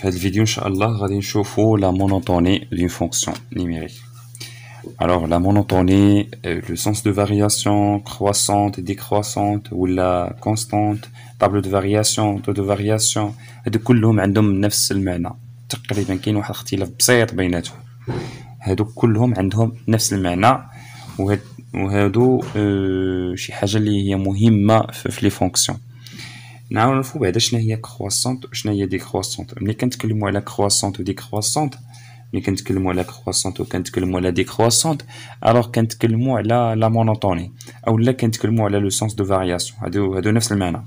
في هذا الفيديو ان شاء الله غادي نشوفوا la monotonie d'une fonction numérique. Alors la monotonie, le sens de variation croissante, décroissante ou la constante, table de variation, taux de variation, هادو كلهم عندهم نفس المعنى تقريبا. كاين واحد الاختلاف بسيط بيناتهم، هادو كلهم عندهم نفس المعنى. وهادو شي حاجه اللي هي مهمه في لي فونكسيون. نعرفوا بعدا شنو هي كرواسونت وشنو هي ديكرواسونت. ملي كنتكلموا على كرواسونت وديكرواسونت، ملي كنتكلموا على كرواسونت وكنتكلموا على ديكرواسونت، الوغ كنتكلموا على لا مونوتوني اولا كنتكلموا على لو سونس دو فارياسيون. هادو نفس المعنى.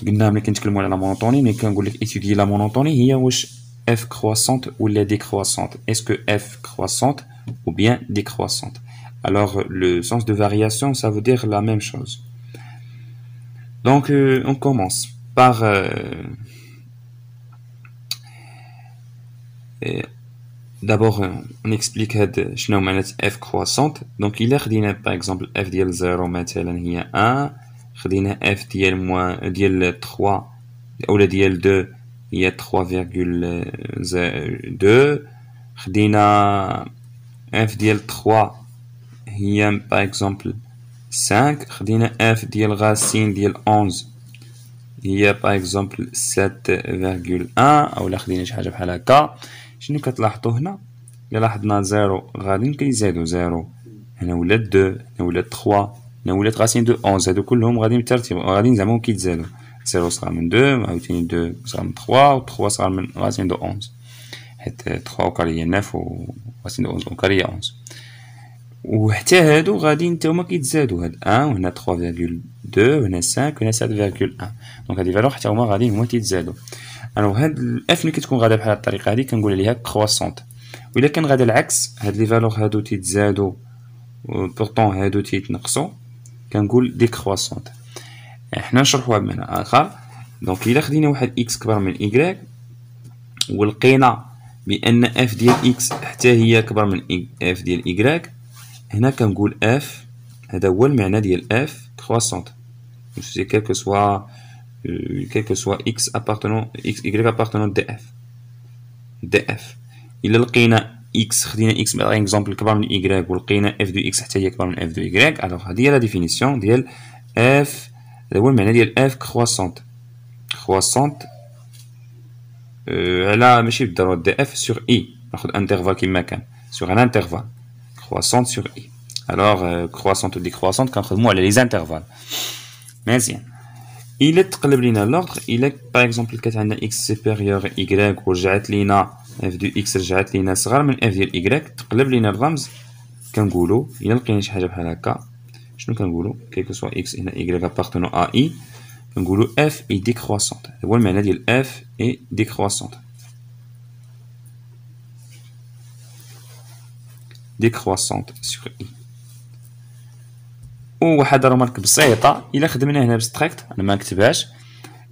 قلنا ملي كنتكلموا على لا مونوتوني، ملي كنقول لك ايتودي لا مونوتوني هي واش اف كرواسونت ولا ديكرواسونت، اسكو اف كرواسونت ou bien décroissante. Alors le sens de variation, ça veut dire la même chose. Donc on commence par d'abord on explique شنو معنات f croissante. Donc il خدينا par exemple f ديال 0 مثلا هي 1، خدينا f ديال 3 اولا ديال 2 هي 3,2، خدينا f ديال 3 هي par exemple 5، خدينا f ديال غاسين ديال 11 هي par exemple 7,1، اولا خدينا شي حاجه بحال هكا. شنو كتلاحظوا هنا؟ الا لاحظنا 0 غادي كيزادوا 0، هنا ولات 2، هنا ولات 3، هنا ولات غاسين دو 11. هادو كلهم غادي بالترتيب، غادي زعما كيتزادوا. 0 صغار من 2، عاوتاني 2 صغار من 3، و 3 صغار من غاسين دو 11، حيت 3 وكاري هي 9 و غاسين دو 11 وكاري هي 11. وحتى هادو غادي نتاوما كيتزادوا، هاد 1 وهنا 3,2 وهنا 5 وهنا 7,1. دونك هادي فالور حتى هما غادي هما تيتزادوا. الوغ هاد الاف ملي كتكون غادا بحال هاد الطريقه هادي كنقول عليها كرواسونت. وإلا كان غادا العكس، هاد لي فالور هادو تيتزادوا بورطون هادو تيتنقصوا، كنقول ديكرواسونت. حنا نشرحوها بمعنى اخر. دونك الا خدينا واحد اكس كبر من ايكغيك ولقينا بان اف ديال اكس حتى هي كبر من اف ديال ايكغيك، هنا كنقول اف، هذا هو المعنى ديال اف كرواسونت. سي كيلكو سوا اكس ابارتونون اكس ايكغيك ابارتونون دي اف. الا لقينا اكس، خدينا اكس باغ اكزومبل كبر من ايكغيك ولقينا اف دو اكس حتى هي كبر من اف دو ايكغيك، الوغ هذه هي لا ديفينيسيون ديال اف. هذا هو المعنى ديال اف كرواسونت. على ماشي بالضروره دي اف سور اي، ناخذ انترفال كيما كان سور ان انترفال croissante sur i. Alors croissante ou décroissante كنخدموا على les intervalles. مزيان. الا تقلب لينا لوردر، الا باغ اكزومبل كانت عندنا x سوبيريور y ورجعت لينا f دو x رجعت لينا صغر من f ديال y، تقلب لينا الرمز. كنقولوا الا لقينا شي حاجه بحال هكا، شنو كنقولوا؟ كيلكو سوا x هنا y appartenant à i، كنقولوا f est décroissante. هو المعنى ديال f est décroissante. décroissante sur i. وواحد رمارك بسيطه، الا خدمنا هنا بستريكت، انا ما نكتبهاش،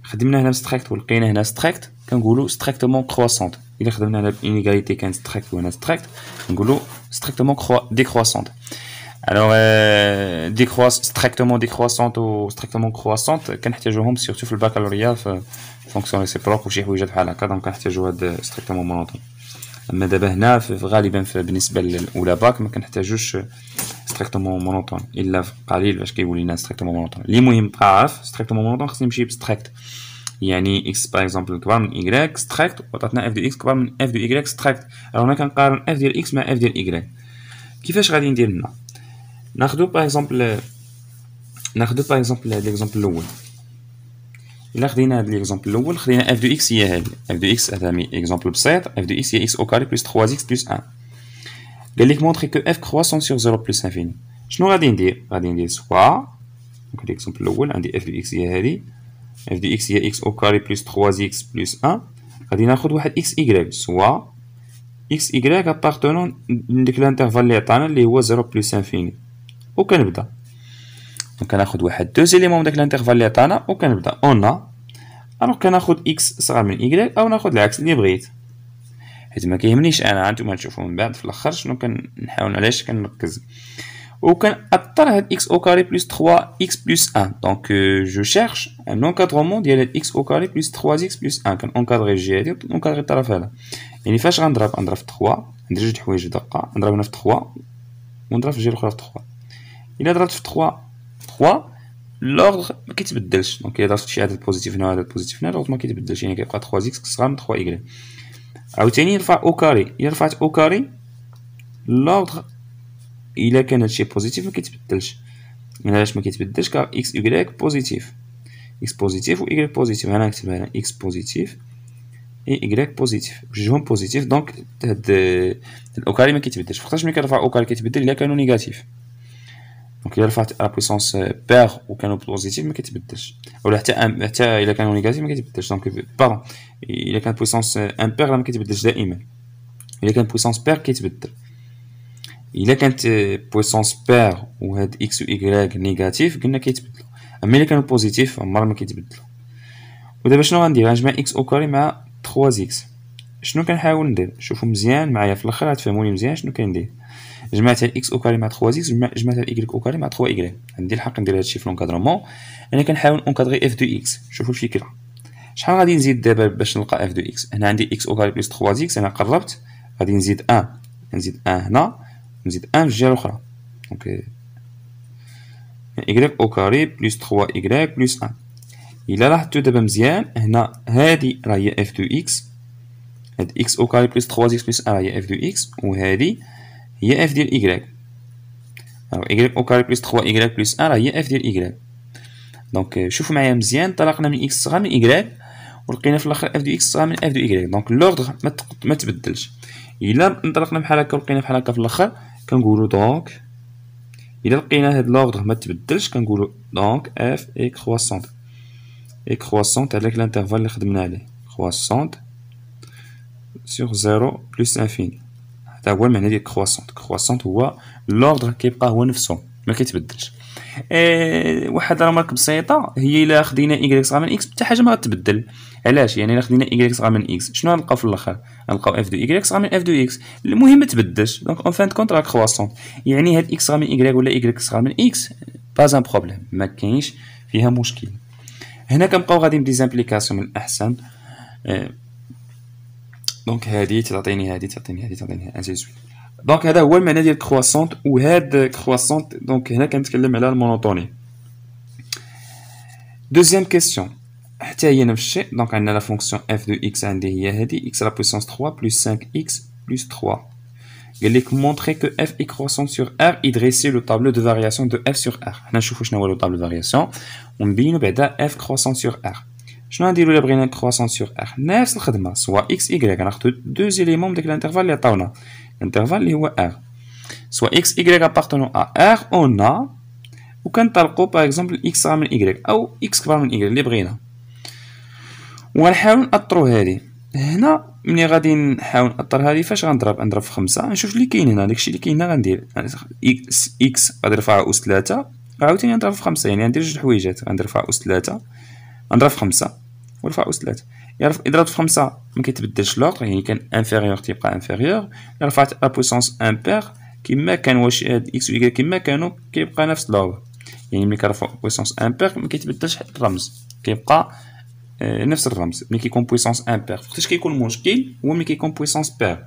خدمنا هنا بستريكت ولقينا هنا ستريكت كنقولوا ستريكتومون كرواسونت. الا خدمنا هنا بانيغاليتي كان ستريكت وهنا ستريكت كنقولوا ستريكتومون ديكرواسونت. الوغ ستريكتومون ديكرواسونت و ستريكتومون كرواسونت كنحتاجوهم سيرتو في الباكالوريا في فونكسيون ريسيبروك وشي حويجات بحال هكا. دونك كنحتاجو هاد ستريكتومون مونوتون. اما دابا هنا غالبا بالنسبه للاولى باك ما كنحتاجوش ستريكتومون مونوتون الا في قليل باش كيولي لنا ستريكتومون مونوتون. اللي مهم تبقى عارف ستريكتومون مونوتون خصني نمشي بستريكت، يعني اكس باغ اكزومبل كبر من ايكغيك ستريكت وعطاتنا اف ديال اكس كبر من اف ديال ايكغيك ستريكت. انا كنقارن اف ديال اكس مع اف ديال ايكغيك. كيفاش غادي ندير هنا؟ ناخذ باغ اكزومبل ليكزومبل الاول. الا خدينا هاد ليكزومبل الاول، خدينا اف دو اكس هي هادي اف دو اكس، هذا اكزومبل بسيط. اف دو اكس هي اكس او كاري بلس 3 اكس بلس 1. قال لك مونطري كو اف كرواسون سور 0 بلس انفيني. شنو غادي ندير؟ غادي ندير سوا دونك ليكزومبل الاول عندي اف دو اكس هي هادي، اف دو اكس هي اكس او كاري بلس 3 اكس بلس 1. غادي ناخذ واحد اكس ايكغيك سوا اكس ايكغيك ابارتونون لديك الانترفال اللي عطانا اللي هو 0 بلس انفيني، وكنبدا. دونك كناخذ واحد دو زيليمون من داك الانترفال اللي عطانا وكنبدا اون. الوغ كناخذ اكس صغر من ايكغيك او ناخذ العكس اللي بغيت، حيت ما كيهمنيش انا. هانتوما تشوفوا من بعد في الاخر شنو كنحاول علاش كنركز. وكنأطر هاد x au carré plus 3x plus 1. Donc je cherche un encadrement ديال x au carré plus 3x plus 1. كنأنكادري الجهة هادي ونكادري الطرف هذا. يعني فاش غنضرب في 3 ندير جوج حوايج دقة، نضرب هنا في 3 ونضرب في الجهة الأخرى في 3. إلا ضربت في 3 لوغدغ ما كيتبدلش. دونك إلا ضربت شي عدد بوزيتيف هنا وعدد بوزيتيف هنا لوغدغ ما كيتبدلش، يعني كيبقى 3x صغار من 3y. عاوتاني نرفع او كاري، إلا رفعت او كاري لوغدغ إلا كان هادشي بوزيتيف ما كيتبدلش. علاش ما كيتبدلش؟ كار اكس يكغيك بوزيتيف، اكس بوزيتيف و يكغيك بوزيتيف. انا نكتبها هنا اكس بوزيتيف اي يكغيك بوزيتيف، بجوجهم بوزيتيف. دونك هاد الاوكاري ما كيتبدلش. وقتاش ملي كنرفع اوكاري كيتبدل؟ الا كانوا نيجاتيف. دونك الا رفعت ا بويسونس بير وكانوا بوزيتيف ما كيتبدلش، ولا حتى الا كانوا نيجاتيف ما كيتبدلش. دونك باردون، الا كان بويسونس امبير ما كيتبدلش دائما، الا كان بويسونس بير كيتبدل. الا كانت بويسونس بير وهاد اكس و ايكغيك نيجاتيف قلنا كيتبدلوا، اما الا كانوا بوزيتيف عمرهم ما كيتبدلوا. ودابا شنو غندير؟ غنجمع اكس او كاري مع 3 اكس. شنو كنحاول ندير؟ شوفوا مزيان معايا في الاخر غتفهموني مزيان شنو كندير. جمعت اكس او كاري مع 3 اكس، جمعت ايكغيك او كاري مع 3 ايكغيك. عندي الحق ندير هادشي في لونكادرومون. انا كنحاول انكادري اف دو اكس. شوفوا الفكره. شحال غادي نزيد دابا باش نلقى اف دو اكس؟ هنا عندي اكس او كاري بلس 3 اكس، انا قربت. غادي نزيد 1، نزيد 1 هنا، نزيد 1 في الجهه الاخرى. دونك y au carré plus 3y plus 1. إلا لاحظتو دابا مزيان هنا هادي راه هي f دو x، هاد x au carré plus 3x plus 1 راه هي f دو x، وهادي هي f ديال y. y au carré plus 3y plus 1 راه هي f ديال y. دونك شوفوا معايا مزيان، انطلقنا من x صغار من y ولقينا في الاخر f دو x صغار من f دو y. دونك لوردغ ما تبدلش. إلا انطلقنا بحال هكا ولقينا بحال هكا في الاخر كنقولوا دونك إلا لقينا هاد لوردغ ما تبدلش كنقولوا دونك اف اي كرواسونت. اي كرواسونت على داك الانترفال اللي خدمنا عليه، كرواسونت سور زيرو بلس انفيني. هذا هو المعنى ديال كرواسونت. كرواسونت هو لوردغ كيبقى هو نفسه ما كيتبدلش. واحد رمارك بسيطه هي الا خدينا ايكغيك صغار من اكس حتى حاجه ما غتبدل. علاش؟ يعني الا خدينا ايكغيك صغار من اكس شنو غنلقاو في الاخر؟ غنلقاو اف دو ايكغيك صغار من اف دو اكس. المهم ما تبدلش. دونك اون فان كونط راه كرواسونت، يعني هاد اكس صغار من ايكغيك ولا ايكغيك صغار من اكس باز ان بروبليم، ما كاينش فيها مشكل. هنا كنبقاو غاديين بديزامبليكاسيون من الاحسن. دونك هادي تعطيني هادي تعطيني هادي تعطيني انسي سويت. دونك هذا هو المعنى ديال كرواسونت. وهاد كرواسونت دونك هنا كنتكلم على المونوتوني. دوزيام كيسيون حتى هي نفس الشيء. دونك عندنا لا فونكسيون اف دو اكس عندي هي هادي اكس لا بويسونس 3 بلس 5 اكس بلس 3. قال لك montrer que f est croissant sur r et dresser le tableau de variation de f sur r. حنا نشوفوا شنو هو لو طابلو دو فارياسيون ونبينوا بعدا f croissant sur r. شنو غنديروا الا بغينا croissant sur r؟ نفس الخدمه، سوا x y غناخذوا دو زيليمون من داك الانترفال اللي عطاونا، الانترفال اللي هو r، سوا x y appartenant à r on a، وكنطلقوا باغ اكزومبل x صغار من y او x كبر من y اللي بغينا، وغنحاولوا نأطروا هذه. هنا ملي غادي نحاول نأطر هذه فاش غنضرب في 5 نشوف اللي كاين هنا. داكشي اللي كاين هنا غندير x غادي نرفعها أس 3 عاوتاني غنضرب في 5، يعني غندير جوج حويجات، غنرفع أس 3 غنضرب في 5 ونرفع أس 3. إلا ضربت في 5 ما كيتبدلش لوطر، يعني كان انفيريور تيبقى انفيريور. إلا رفعت ا بويسونس امبير كما كان، واش هاد اكس و y كما كانوا كيبقى نفس لوغ، يعني ملي كنرفعو بويسونس امبير ما كيتبدلش الرمز، كيبقى نفس الرمز. ملي كيكون بويسونس امبير فاش كيكون مشكل هو ملي كيكون بويسونس بير.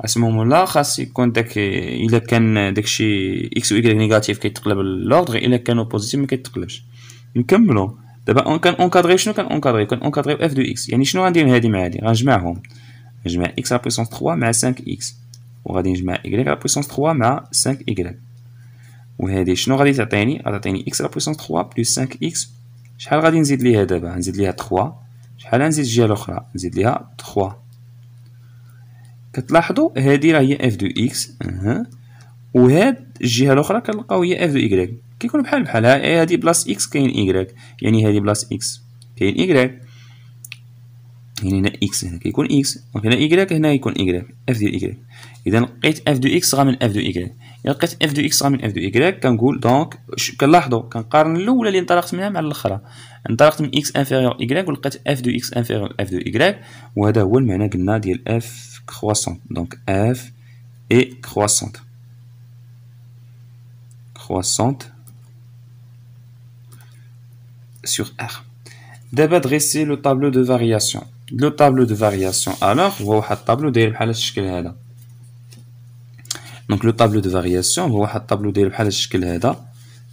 اسم مومون لا خاص يكون داك الا كان داكشي اكس و y نيجاتيف كيتقلب لوردغ، الا كانوا بوزيتيف ما كيتقلبش. نكملوا دابا كان اونكادري. شنو كان اونكادري؟ كان اونكادري اف دو اكس، يعني شنو غندير هادي مع هادي؟ غنجمعهم، نجمع اكس على بويسونس 3 مع 5 اكس، وغادي نجمع y على بويسونس 3 مع 5 y، وهادي شنو غادي تعطيني؟ غتعطيني اكس على بويسونس 3 بلس 5 اكس. شحال غادي نزيد ليها دابا؟ نزيد ليها 3. شحال نزيد الجهه الاخرى؟ نزيد ليها 3. كتلاحظوا هادي راه هي اف دو اكس، وهاد الجهه الاخرى كنلقاو هي اف دو y. كيكونوا بحال هادي بلاص اكس كاين y، يعني هادي بلاص اكس كاين y، يعني هنا اكس هنا كيكون اكس، دونك هنا y هنا يكون y، اف ديال y. اذا لقيت اف دو اكس صغار من اف دو y. الا لقيت اف دو اكس صغار من اف دو y كنقول دونك كنلاحظوا كنقارن الاولى اللي انطلقت منها مع الاخرى. انطلقت من اكس انفيريور y ولقيت اف دو اكس انفيريور اف دو y، وهذا هو المعنى قلنا ديال اف كرواسونت. دونك اف اي كرواسونت. croissante sur R. D'abord, dresser le tableau de variation. Le tableau de variation, alors, هو واحد الطابلو داير بحال الشكل هذا. Donc le tableau de variation هو واحد الطابلو داير بحال الشكل هذا.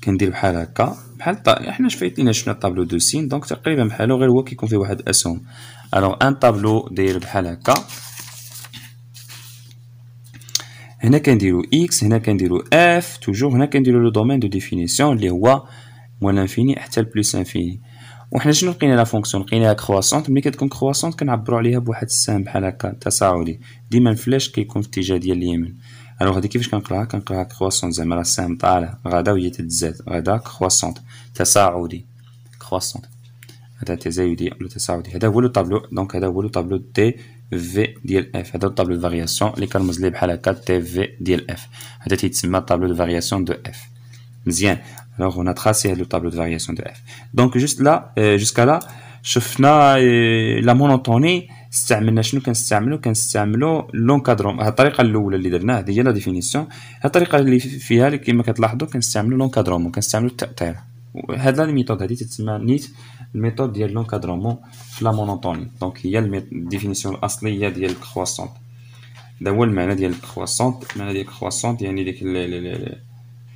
كندير بحال هكا، بحال احنا شفايتينا شفنا الطابلو دو سين، دونك تقريبا بحالو غير هو كيكون فيه واحد اسهم. الوغ ان طابلو داير بحال هكا. هنا كنديرو اكس، هنا كنديرو اف، توجور هنا كنديرو لو دومين دو ديفينيسيون اللي هو موان لانفيني حتى البلوس انفيني. وحنا شنو لقينا لا فونكسيون؟ لقيناها كرواسونت. ملي كتكون كرواسونت كنعبرو عليها بواحد السهم بحال هكا تصاعدي، ديما الفلاش كيكون في الاتجاه ديال اليمين. الوغ هادي كيفاش كنقراها؟ كنقراها كرواسونت، زعما راه السهم طالع غادا وهي تتزاد، غادا كرواسونت تصاعدي، كرواسونت هذا تزايدي ولا تصاعدي. هذا هو لو طابلو، دونك هذا هو لو طابلو تي في ديال اف. هذا الطابلو دو فارياسيون اللي كنرمز ليه بحال هكا تي في ديال اف. هذا تيتسمى طابلو دو فارياسيون دو اف. مزيان. Alors on a tracé le tableau de variation de f. Donc juste là, jusqu'à là, شفنا la monotonie. استعملنا شنو كنستعملو لونكادرون. هاد الطريقه الاولى اللي درناها هذه هي لا ديفينيسيون. هاد الطريقه اللي فيها اللي كما كتلاحظوا كنستعملو لونكادرومون، كنستعملو التاثير. هاد لا الميثود هذه تتسمى نيت الميثود ديال لونكادرومون في لا مونوتوني. دونك هي الديفينيسيون الاصليه ديال الكرواسونت. هذا هو المعنى ديال الكرواسونت. المعنى ديال الكرواسونت يعني ديك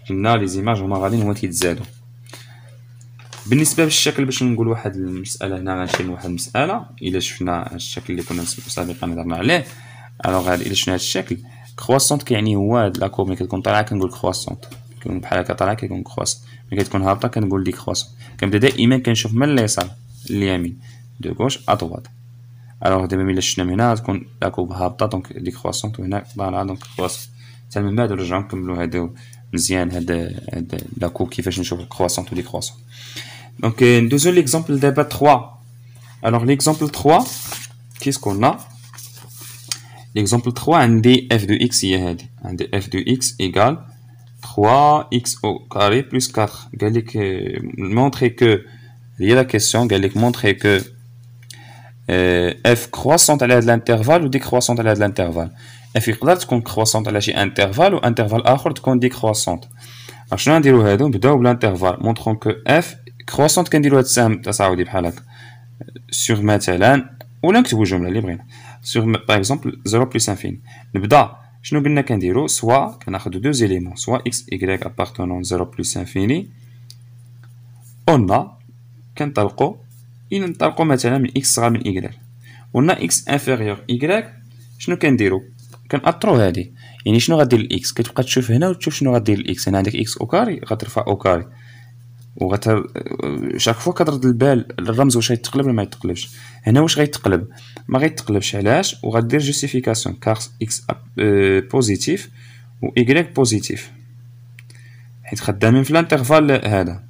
قلنا لي زيماج هما غاديين هما تيتزادوا. بالنسبه للشكل باش نقول واحد المساله هنا، غنمشي لواحد المساله. الا شفنا الشكل اللي كنا سابقا هضرنا عليه، الوغ الا شفنا هذا الشكل كرواسونت كيعني هو هاد لاكور ملي كتكون طالعه كنقول كرواسونت، كيكون بحال هكا طالعه كيكون كرواسونت. ملي كتكون هابطه كنقول دي كرواسونت. كنبدا دائما كنشوف من اليسار لليمين، دو غوش ا دوات. الوغ دابا ملي شفنا من هنا تكون لاكور هابطه دونك دي كرواسونت، وهنا طالعه دونك كرواسونت. حتى من بعد نرجعو نكملو هادو مزيان. هاد لاكو كيفاش نشوف الكرواسونت و دي كرواسونت. دونك ندوزو ليكزامبل دابا 3. الوغ ليكزامبل 3 كيس كنا ليكزامبل 3 عندي اف دو اكس هي هادي، عندي اف دو اكس ايكال 3 اكس او كاري بلس 4. قال لك مونطري كو، هي لا كيسيون، قال لك مونطري كو اف كرواسونت على هاد الانترفال و دي كرواسونت على هاد الانترفال. اف يقدر تكون كرواسونت على شي انترفال و انترفال اخر تكون دي كرواسونت. شنو غنديرو هادو؟ نبداو بلانترفال مونطرون كو اف كرواسونت. كنديرو هاد السهم تصاعدي بحال هكا سور مثلا، ولا نكتبو جمله اللي بغينا سور باغ اكزومبل 0 بلس انفيني. نبدا شنو قلنا كنديرو؟ سوا كناخدو دو زيليمون، سوا اكس ايكغيك ابارتونون 0 بلس انفيني، قلنا كنطلقو نطلقو مثلا من اكس صغار من ايكغيك، قلنا اكس انفيريور ايكغيك. شنو كنديرو؟ كنأطرو هادي. يعني شنو غدير الاكس؟ كتبقى تشوف هنا وتشوف شنو غدير الاكس. هنا عندك اكس او كاري، غترفع او كاري، شاك فوا كترد البال الرمز واش غيتقلب ولا ما يتقلبش. هنا واش غيتقلب؟ ما غيتقلبش. علاش؟ وغدير جوستيفيكاسيون كار اكس بوزيتيف و ايكغيك بوزيتيف، حيت خدامين في الانترفال هذا.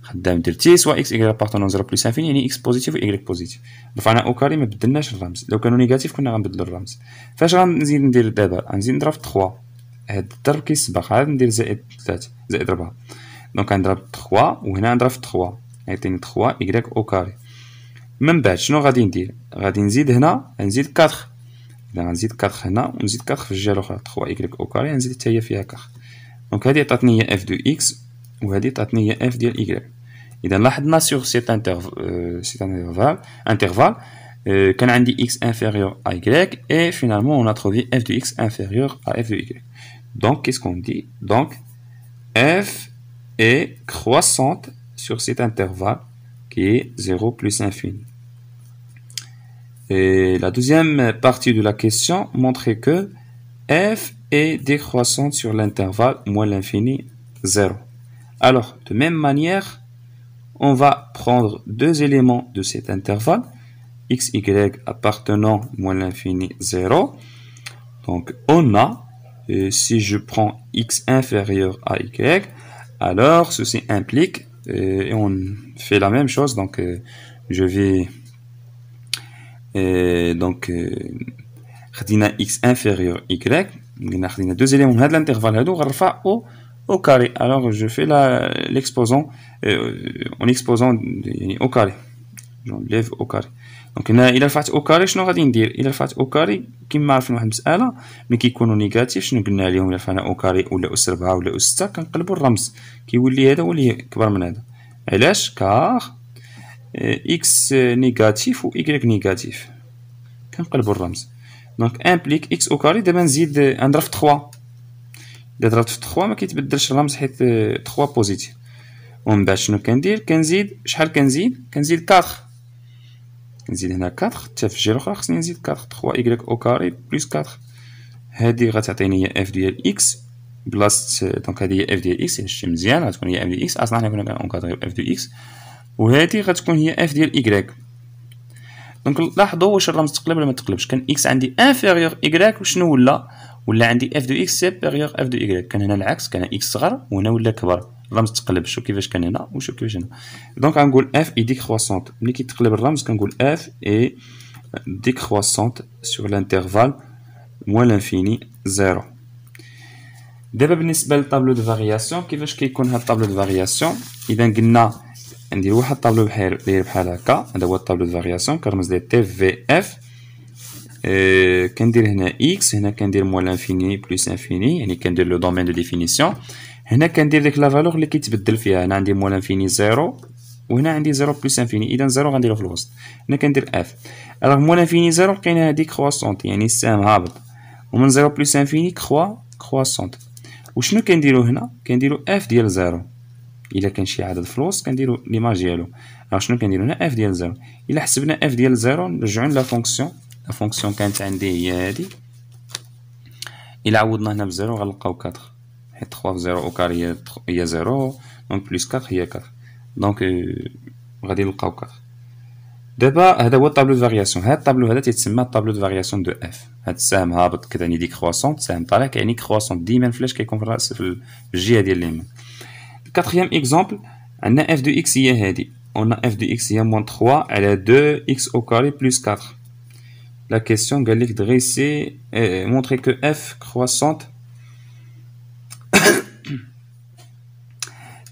خدام درتي سوا اكس ايكغيك بارتونون 0 بلس انفيني يعني اكس بوزيتيف و ايكغيك بوزيتيف. رفعنا او كاري ما بدلناش الرمز. لو كانوا نيجاتيف كنا غنبدلو الرمز. فاش غنزيد ندير دابا؟ غنزيد نضرب في 3. هاد الضرب كيسبق، عاد ندير زائد 3 زائد 4. دونك غنضرب 3 وهنا نضرب في 3 يعطيني 3 ايكغيك او كاري. من بعد شنو غادي ندير؟ غادي نزيد هنا، غنزيد 4. اذا غنزيد 4 هنا ونزيد 4 في الجهه الاخرى 3 ايكغيك او كاري، غنزيد حتى هي فيها 4. دونك هادي عطاتني هي اف دو اكس وهادي عطاتني هي اف ديال ايكغيك. اذا لاحظنا سور سيت انترفال كان عندي x inférieur à y et finalement on a trouvé f de x inférieur à f de y. Donc qu'est-ce qu'on dit? Donc f est croissante sur cet intervalle qui est 0 plus infini. Et la deuxième partie de la question montrait que f est décroissante sur l'intervalle moins l'infini 0. Alors de même manière, on va prendre deux éléments de cet intervalle, x, y appartenant moins l'infini 0. Donc on a, si je prends x inférieur à y, alors ceci implique, et on fait la même chose, donc je vais, donc خدينا x inférieur y, خدينا deux éléments de l'intervalle هادو غنرفع au carré. Alors je fais l'exposant en exposant au carré. J'enlève au carré. دونك هنا الا رفعت او كاري شنو غادي ندير؟ الا رفعت او كاري كيما عارفين واحد المساله ملي كيكونوا نيجاتيف شنو قلنا عليهم؟ الا رفعنا او كاري ولا اس 4 ولا اس 6 كنقلبوا الرمز كيولي هذا هو اللي كبر من هذا. علاش؟ كار اكس نيجاتيف و ايكغيك نيجاتيف كنقلبوا الرمز. دونك امبليك اكس او كاري. دابا نزيد نضرب في 3. الا ضربت في 3 ما كيتبدلش الرمز حيت 3 بوزيتيف. ومن بعد شنو كندير؟ كنزيد شحال؟ كنزيد 4. نزيد هنا 4 حتى في الجهه الاخرى خصني نزيد 4. 3 ايكغيك او كاري بلس 4 هادي غتعطيني هي اف ديال اكس بلاص. دونك هادي هي اف ديال اكس شتي مزيان غتكون هي اف ديال اكس. اصلا حنا كنا كنكونكادريو اف ديال اكس وهادي غتكون هي اف ديال ايكغيك. دونك لاحظوا واش الرمز تقلب ولا ما تقلبش. كان اكس عندي انفيريور ايكغيك وشنو ولا عندي اف دو اكس سوبيريور اف دو ايكغيك. كان هنا العكس كان اكس صغر وهنا ولا كبر الرمز تقلب. شوف كيفاش كان هنا وشوف كيفاش هنا. دونك غنقول اف اي ديكروسونت. ملي كيتقلب الرمز كنقول اف اي ديكروسونت سور لانترفال موان لانفيني 0. دابا بالنسبه للطابلو دو فارياسيون كيفاش كيكون هاد الطابلو دو فارياسيون؟ اذا قلنا ندير واحد الطابلو بحال هكا. هذا هو الطابلو دو فارياسيون كنرمز ليه تي في اف. كندير هنا اكس هنا كندير موان لانفيني بلس انفيني يعني كندير لو دومين دو ديفينيسيون. هنا كندير ديك لا فالور اللي كيتبدل فيها. هنا عندي موان لانفيني 0 وهنا عندي 0 بلس انفيني. اذا 0 غنديرو في الوسط. هنا كندير اف. الوغ موان لانفيني 0 لقينا هادي كرواسونت يعني السهم هابط ومن 0 بلس انفيني كرواسونت. وشنو كنديرو هنا؟ كنديرو اف ديال 0. الا كان شي عدد في الوسط كنديرو ليماج ديالو. شنو كنديرو هنا؟ اف ديال 0. الا حسبنا اف ديال 0 نرجعو لا فونكسيون. لا فونكسيون كانت عندي هي هادي. الا عوضنا هنا ب0 غنلقاو 4 حيت 3 في 0 او كاري هي 0 دونك بلس 4 هي 4 دونك غادي نلقاو 4. دابا هذا هو الطابلو دو فارياسيون. هذا الطابلو هذا تيتسمى الطابلو دو فارياسيون دو اف. هذا السهم هابط كتعني ديك كرواسونت، السهم طالع كيعني كرواسونت. ديما فلاش كيكون في الراس في الجهه ديال اليمين. كاتريام اكزومبل عندنا اف دو اكس هي هادي. قلنا اف دو اكس هي موان 3 على 2 اكس او كاري بلس 4. لا كيسيون قال لك دغيسي مونطري كو اف كرواسونت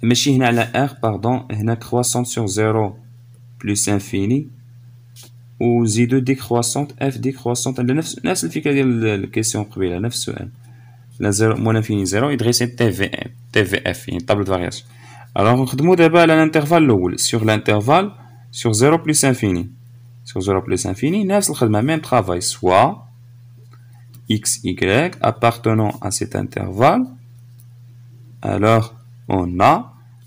ماشي هنا على ار باردون هنا كرواسونت سور 0 بلس انفيني وزيدو ديكرواسونت اف ديكرواسونت على نفس الفكره ديال الكيسيون قبيله نفس السؤال. لا 0 موان انفيني 0 يدغيسي تي في اف يعني طابلو دو فارياسيون. الوغ نخدمو دابا على الانترفال الاول سور الانترفال سور 0 بلس انفيني. Sur 0 plus infini, نفس الخدمة même travail, soit x, y appartenant à cet intervalle. Alors, on a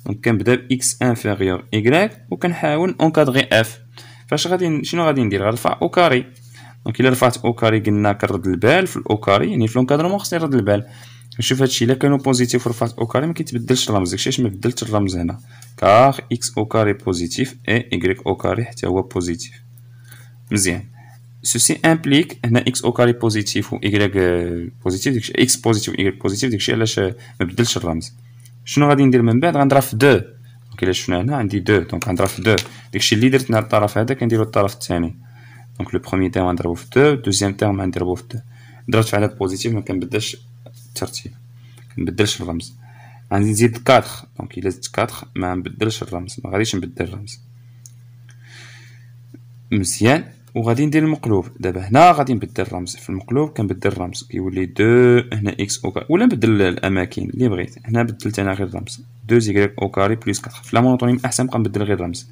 donc كنبدا ب x inférieur y وكنحاول encadrer f. فاش غادي شنو غادي ندير؟ غنرفع او كاري. دونك الا رفعت او كاري قلنا كنرد البال في الاو كاري يعني في لونكادرمون خصني نرد البال. نشوف هادشي الا كانوا بوزيتيف ورفعت او كاري ما كيتبدلش الرمز. داكشي علاش ما بدلتش الرمز هنا. كار x او كاري بوزيتيف اي y او كاري حتى هو بوزيتيف. مزيان. ceci implique هنا x au carré بوزيتيف و y بوزيتيف داكشي x بوزيتيف و y بوزيتيف داكشي علاش ما بدلش الرمز. شنو غادي ندير من بعد؟ غنضرب في 2. دونك الا شفنا هنا عندي 2 دونك غنضرب في 2. داكشي اللي درت هنا الطرف هذا كنديرو الطرف الثاني. دونك لو بروميير تيرم غنضربو في 2 دوزيام تيرم غنضربو في 2. ضربت في عدد بوزيتيف ما كنبدلش الترتيب كنبدلش الرمز. غادي نزيد 4 دونك الا زدت 4 ما نبدلش الرمز ما غاديش نبدل الرمز. مزيان. وغادي ندير المقلوب. دابا هنا غادي نبدل الرمز في المقلوب كنبدل الرمز كيولي 2 هنا اكس او كاري ولا نبدل الاماكن اللي بغيت. هنا بدلت انا غير الرمز 2 زيكغيك او كاري بلس 4. في لا مونوتونيم احسن نبقى نبدل غير الرمز.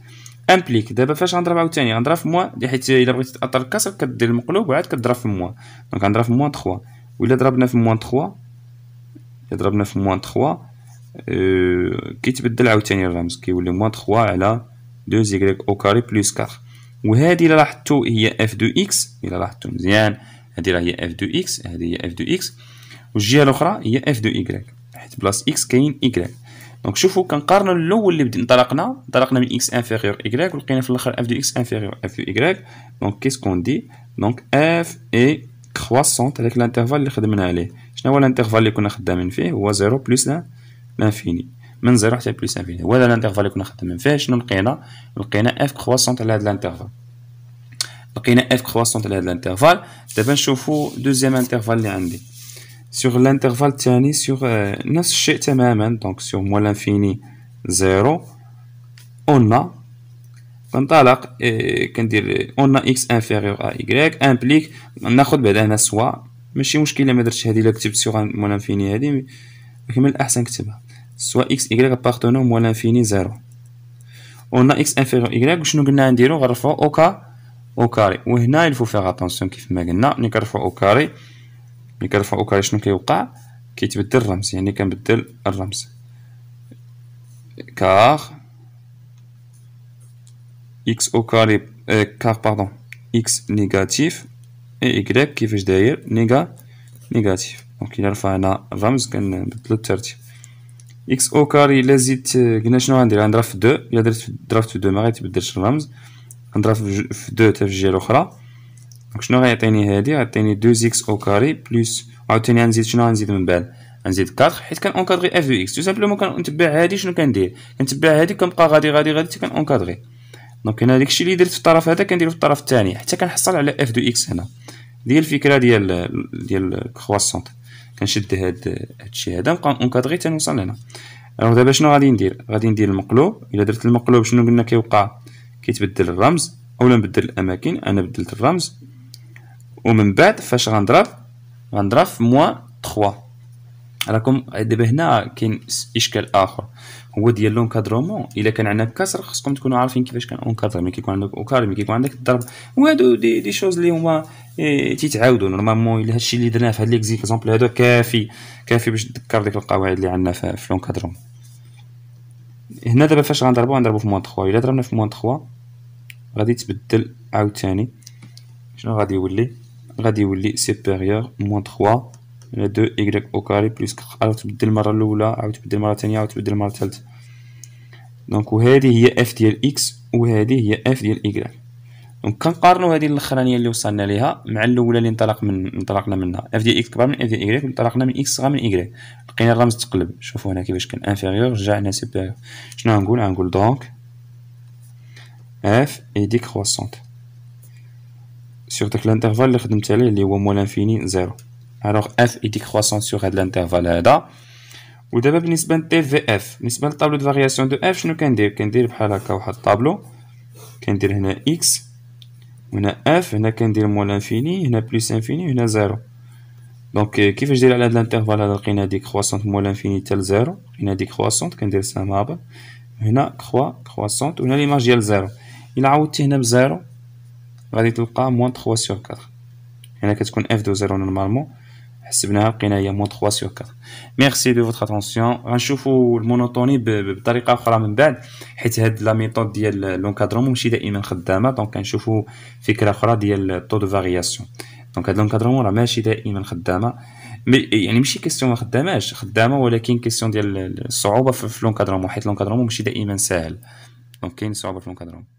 امبليك دابا فاش غنضرب عاوتاني غنضرب في موان حيت الا بغيتي تاثر الكسر كدير المقلوب وعاد كتضرب في موان. دونك غنضرب في موان 3 وإلا ضربنا في موان 3 الا ضربنا في موان 3 كيتبدل عاوتاني الرمز كيولي موان 3 على 2 زيكغيك او كاري بلس 4. وهذه الا لاحظتوا هي اف دو اكس. الا لاحظتوا مزيان هذه راه هي اف دو اكس هذه هي اف دو اكس والجهه الاخرى هي اف دو ايكغيك حيت بلاص اكس كاين ايكغيك. دونك شوفوا كنقارنوا الاول اللي بدينا انطلقنا من اكس انفيريور ايكغيك ولقينا في الاخر اف دو اكس انفيريور اف دو ايكغيك. دونك كيس كون دي دونك اف اي كرواسونت هذاك الانترفال اللي خدمنا عليه. شنو هو الانترفال اللي كنا خدامين فيه؟ هو 0 بلس لانفيني من 0 حتى بلس انفيني. هو هذا الانترفال اللي كنا خدامين فيه. شنو لقينا اف كرواسونت على هذا الانترفال. لقينا اف كرواسونت على هذا الانترفال. دابا نشوفوا دوزيام انترفال اللي عندي سور الانترفال الثاني سور نفس الشيء تماما. دونك سور موان لانفيني 0 اون كنطلق كندير اون اكس انفيريور ا ايكغيك امبليك، ناخد بعدا هنا سوا، ماشي مشكله ما درتش هادي الا كتبت سيغ مول انفيني هادي، ولكن من الاحسن كتبها سوا اكس ايكغيك ابارتونون مول انفيني زيرو. اون اكس انفيريور ايكغيك وشنو قلنا نديرو؟ غنرفعو او كاري، وهنا الفو فيغ اتونسيون كيف ما قلنا ملي كنرفعو او كاري، ملي كنرفعو او كاري شنو كيوقع؟ كيتبدل الرمز، يعني كنبدل الرمز كار اكس او كاري كار باردون اكس نيجاتيف اي ايكغيك كيفاش داير نيجاتيف. دونك الى رفعنا الرمز كنبدلو الترتيب. اكس او كاري الا زدت قلنا شنو غندير؟ غنضرب في دو، الا ضربت في دو ما غيتبدلش الرمز، غنضرب في دو حتى في الجهه الاخرى. دونك شنو غيعطيني هادي؟ غيعطيني دو اكس او كاري بلس، عاوتاني غنزيد شنو غنزيد من بعد؟ غنزيد 4 حيت كنونكادغي اف دو اكس. تو سامبلومون كنتبع هادي، شنو كندير؟ كنتبع هادي كنبقى غادي حتى كنونكادغي. دونك انا داكشي اللي درت في الطرف هذا كنديرو في الطرف الثاني حتى كنحصل على اف دو اكس. هنا ديال الفكره ديال كرواسونط، كنشد هادشي هذا نبقى اونكادغي حتى نوصل هنا. الوغ دابا شنو غادي ندير؟ غادي ندير المقلوب. الا درت المقلوب شنو قلنا كيوقع؟ كيتبدل الرمز، اولا نبدل الاماكن، انا بدلت الرمز، ومن بعد فاش غنضرب في موان 3. راكم دابا هنا كاين اشكال اخر هو ديال لونكادرومون. الا كان عندنا كسر خصكم تكونوا عارفين كيفاش كنونكادر. ملي كيكون عندك اوكار، ملي كيكون عندك الضرب، وهادو دي شوز اللي هما تيتعاودوا نورمالمون. الا هادشي اللي درناه في هاد ليكزيكزامبل هذا كافي باش تذكر ديك القواعد اللي عندنا في لونكادرومون. هنا دابا فاش غنضربو في موان 3. الا ضربنا في موان 3 غادي تبدل عاوتاني. شنو غادي يولي؟ غادي يولي سوبيريور موان 3 على 2 y او كاري بلس 4. عاود تبدل المره الاولى، عاود تبدل المره الثانيه، عاود تبدل المره الثالثه. دونك وهذه هي اف ديال اكس وهذه هي اف ديال y. دونك كنقارنوا هذه الاخرانيه اللي وصلنا ليها مع الاولى اللي انطلقنا منها. اف ديال اكس كبر من اف ديال y، انطلقنا من اكس صغر من y، لقينا الرمز تقلب. شوفوا هنا كيفاش كان انفيريور رجعنا سوبيريور. شنو غنقول؟ دونك اف اي ديكروسونت sur داك الانترفال اللي خدمت عليه اللي هو مول انفيني زيرو. alors f est décroissant sur هاد الانترفال هذا. ودابا بالنسبه ل في اف، بالنسبه للطابلو دو فارياسيون دو اف شنو كندير بحال هكا واحد الطابلو، كندير هنا اكس وهنا اف، هنا كندير مول انفيني، هنا بلس انفيني، هنا زيرو. دونك كيفاش داير على هاد الانترفال هذا؟ لقينا ديكرواسونت مول انفيني حتى لزيرو، لقينا ديكرواسونت كندير سامابل، هنا كرواسونت، وهنا ليماج ديال زيرو. الا عوضتي هنا بزيرو غادي تلقى موان 3 sur 4. هنا كتكون اف دو زيرو نورمالمون حسبناها لقينا هي موان 3 sur 4. ميرسي دو فوتر اتونسيون. غنشوفوا المونوتوني بطريقه اخرى من بعد، حيت هاد لا ميثود ديال لونكادرومون ماشي دائما خدامه. دونك كنشوفوا فكره اخرى ديال طو دو فارياسيون. دونك هاد لونكادرومون راه ماشي دائما خدامه، يعني ماشي كيسيون ما خداماش، خدامه، ولكن كيسيون ديال الصعوبه في لونكادرومون، حيت لونكادرومون ماشي دائما ساهل. دونك كاين صعوبه في لونكادرومون.